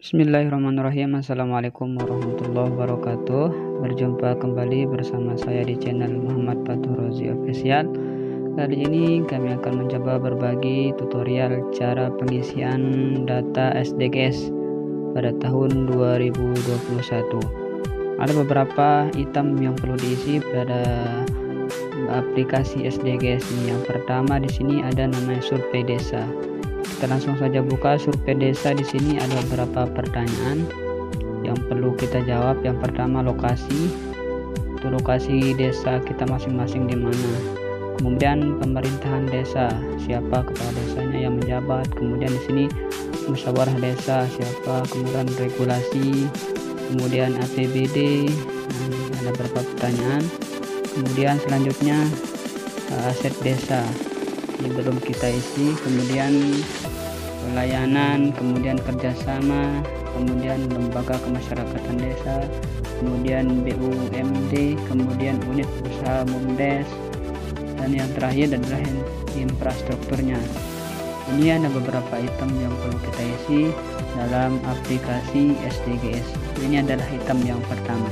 Bismillahirrahmanirrahim. Assalamualaikum warahmatullahi wabarakatuh. Berjumpa kembali bersama saya di channel Muhammad Fatur Rozi Official. Kali ini kami akan mencoba berbagi tutorial cara pengisian data SDGs pada tahun 2021. Ada beberapa item yang perlu diisi pada aplikasi SDGs ini. Yang pertama di sini ada namanya survei desa. Kita langsung saja buka survei desa. Di sini ada beberapa pertanyaan yang perlu kita jawab. Yang pertama, lokasi. Itu lokasi desa kita masing-masing di mana. Kemudian pemerintahan desa, siapa kepala desanya yang menjabat. Kemudian di sini musyawarah desa, siapa. Kemudian regulasi. Kemudian APBD. Ada beberapa pertanyaan. Kemudian selanjutnya aset desa. Ini belum kita isi. Kemudian pelayanan, kemudian kerjasama, kemudian lembaga kemasyarakatan desa, kemudian BUMD, kemudian unit usaha BUMDes, dan yang terakhir adalah infrastrukturnya. Ini ada beberapa item yang perlu kita isi dalam aplikasi SDGs. Ini adalah item yang pertama.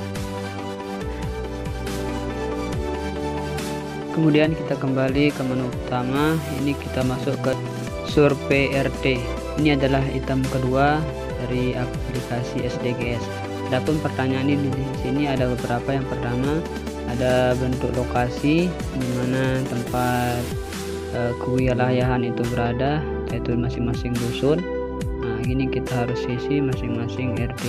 Kemudian kita kembali ke menu utama. Ini kita masuk ke survei RT. Ini adalah item kedua dari aplikasi SDGs. Adapun pertanyaan ini di sini ada beberapa. Yang pertama ada bentuk lokasi di mana tempat kewilayahan itu berada, yaitu masing-masing dusun. Nah, ini kita harus isi masing-masing RT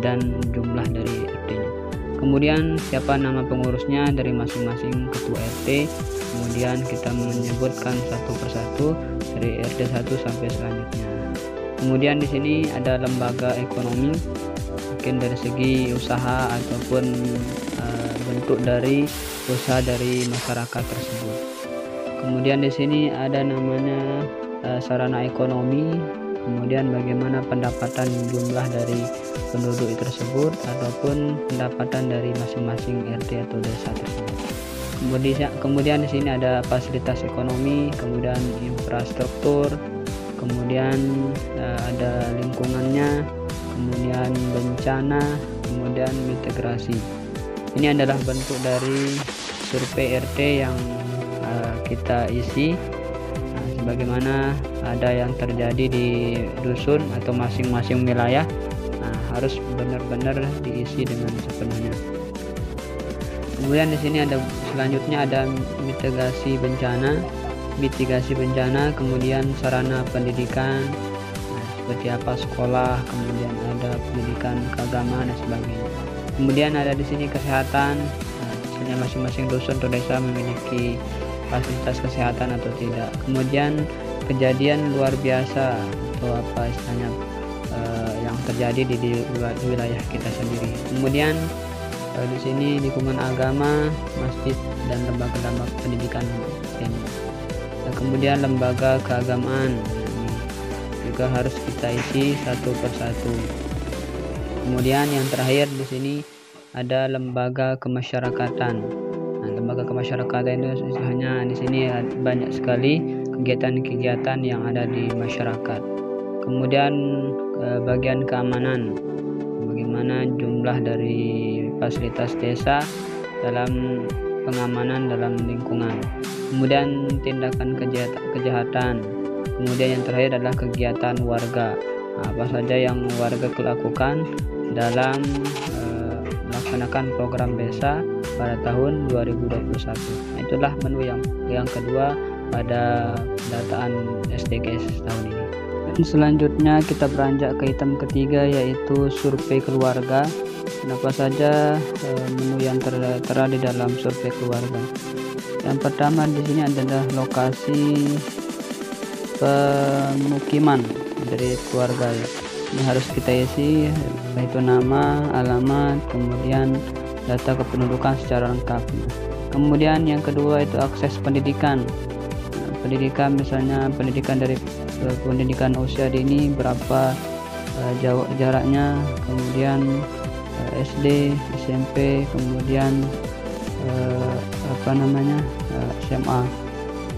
dan jumlah dari RT-nya. Kemudian siapa nama pengurusnya dari masing-masing ketua RT. Kemudian kita menyebutkan satu persatu dari RT 1 sampai selanjutnya. Kemudian di sini ada lembaga ekonomi, mungkin dari segi usaha ataupun bentuk dari usaha dari masyarakat tersebut. Kemudian di sini ada namanya sarana ekonomi. Kemudian bagaimana pendapatan jumlah dari penduduk tersebut ataupun pendapatan dari masing-masing RT atau desa tersebut. Kemudian di sini ada fasilitas ekonomi, kemudian infrastruktur, kemudian ada lingkungannya, kemudian bencana, kemudian integrasi. Ini adalah bentuk dari survei RT yang kita isi. Sebagaimana ada yang terjadi di dusun atau masing-masing wilayah, harus benar-benar diisi dengan sepenuhnya. Kemudian di sini ada selanjutnya ada mitigasi bencana, kemudian sarana pendidikan, seperti apa sekolah, kemudian ada pendidikan keagamaan dan sebagainya. Kemudian ada di sini kesehatan, misalnya masing-masing dusun atau desa memiliki fasilitas kesehatan atau tidak. Kemudian kejadian luar biasa atau apa istilahnya yang terjadi di wilayah kita sendiri. Kemudian di sini lingkungan agama, masjid dan lembaga-lembaga pendidikan lainnya. Kemudian lembaga keagamaan juga harus kita isi satu persatu. Kemudian yang terakhir di sini ada lembaga kemasyarakatan. Lembaga kemasyarakatan itu istilahnya di sini banyak sekali kegiatan-kegiatan yang ada di masyarakat. Kemudian bagian keamanan, bagaimana jumlah dari fasilitas desa dalam pengamanan dalam lingkungan. Kemudian tindakan kejahatan. Kemudian yang terakhir adalah kegiatan warga. Apa saja yang warga lakukan dalam melaksanakan program desa pada tahun 2021. Itulah menu yang kedua pada dataan SDGs tahun ini. Dan selanjutnya kita beranjak ke item ketiga, yaitu survei keluarga. Apa saja menu yang tertera di dalam survei keluarga. Yang pertama di sini adalah lokasi pemukiman dari keluarga. Ini harus kita isi, yaitu nama, alamat, kemudian data kependudukan secara lengkap. Kemudian yang kedua itu akses pendidikan. Pendidikan misalnya pendidikan dari pendidikan usia dini berapa jaraknya, kemudian SD, SMP, kemudian SMA.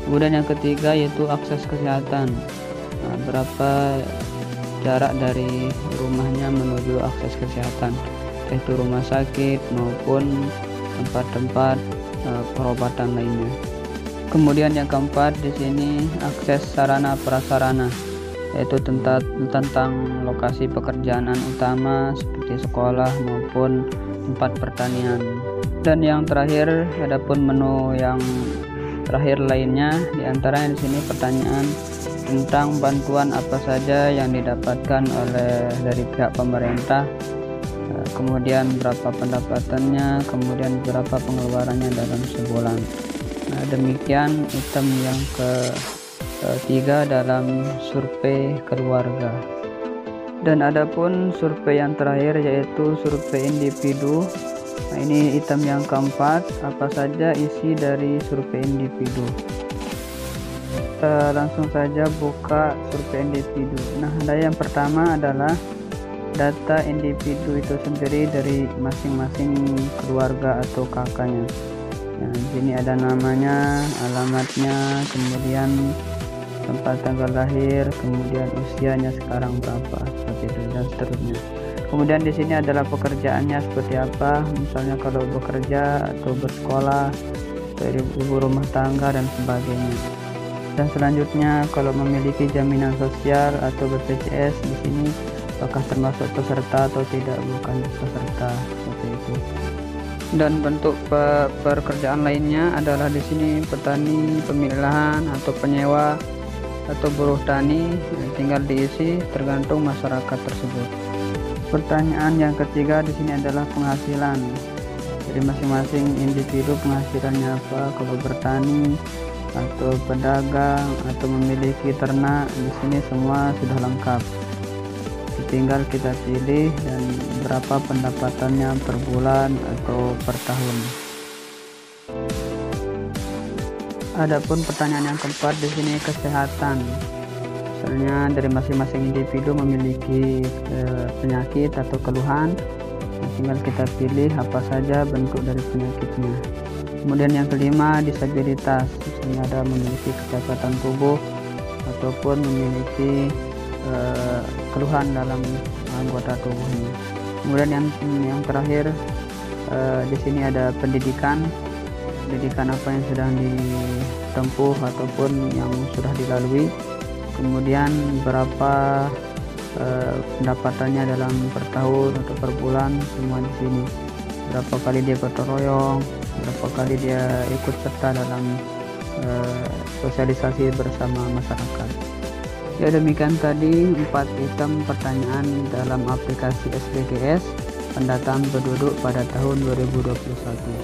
Kemudian yang ketiga yaitu akses kesehatan. Berapa jarak dari rumahnya menuju akses kesehatan, yaitu rumah sakit maupun tempat-tempat perobatan lainnya. Kemudian yang keempat di sini akses sarana prasarana, yaitu tentang lokasi pekerjaan utama seperti sekolah maupun tempat pertanian. Dan yang terakhir, adapun menu yang terakhir lainnya, diantaranya di sini pertanyaan tentang bantuan apa saja yang didapatkan dari pihak pemerintah, kemudian berapa pendapatannya, kemudian berapa pengeluarannya dalam sebulan. Nah, demikian item yang ketiga dalam survei keluarga. Dan adapun survei yang terakhir yaitu survei individu. Nah, ini item yang keempat, apa saja isi dari survei individu. Kita langsung saja buka survei individu. Nah, yang pertama adalah data individu itu sendiri dari masing-masing keluarga atau kakaknya. Nah, di sini ada namanya, alamatnya, kemudian tempat tanggal lahir, kemudian usianya sekarang berapa, seperti itu dan seterusnya. Kemudian di sini adalah pekerjaannya seperti apa, misalnya kalau bekerja atau bersekolah, atau ibu rumah tangga dan sebagainya. Dan selanjutnya kalau memiliki jaminan sosial atau BPJS, di sini apakah termasuk peserta atau tidak, bukan peserta, seperti itu. Dan bentuk pekerjaan lainnya adalah di sini petani, pemilik lahan atau penyewa atau buruh tani, tinggal diisi tergantung masyarakat tersebut. Pertanyaan yang ketiga di sini adalah penghasilan. Jadi masing-masing individu penghasilannya apa, kalau bertani atau pedagang atau memiliki ternak, di sini semua sudah lengkap. Tinggal kita pilih dan berapa pendapatannya per bulan atau per tahun. Adapun pertanyaan yang keempat di sini kesehatan. Misalnya dari masing-masing individu memiliki penyakit atau keluhan, tinggal kita pilih apa saja bentuk dari penyakitnya. Kemudian yang kelima disabilitas, misalnya ada memiliki kecacatan tubuh ataupun memiliki keluhan dalam anggota tubuhnya. Kemudian yang terakhir di sini ada pendidikan apa yang sedang ditempuh ataupun yang sudah dilalui. Kemudian berapa pendapatannya dalam per tahun atau per bulan, semua di sini. Berapa kali dia gotong royong, berapa kali dia ikut serta dalam sosialisasi bersama masyarakat. Ya, demikian tadi 4 item pertanyaan dalam aplikasi SPGS pendataan penduduk pada tahun 2021.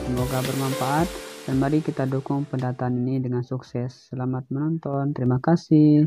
Semoga bermanfaat dan mari kita dukung pendataan ini dengan sukses. Selamat menonton, terima kasih.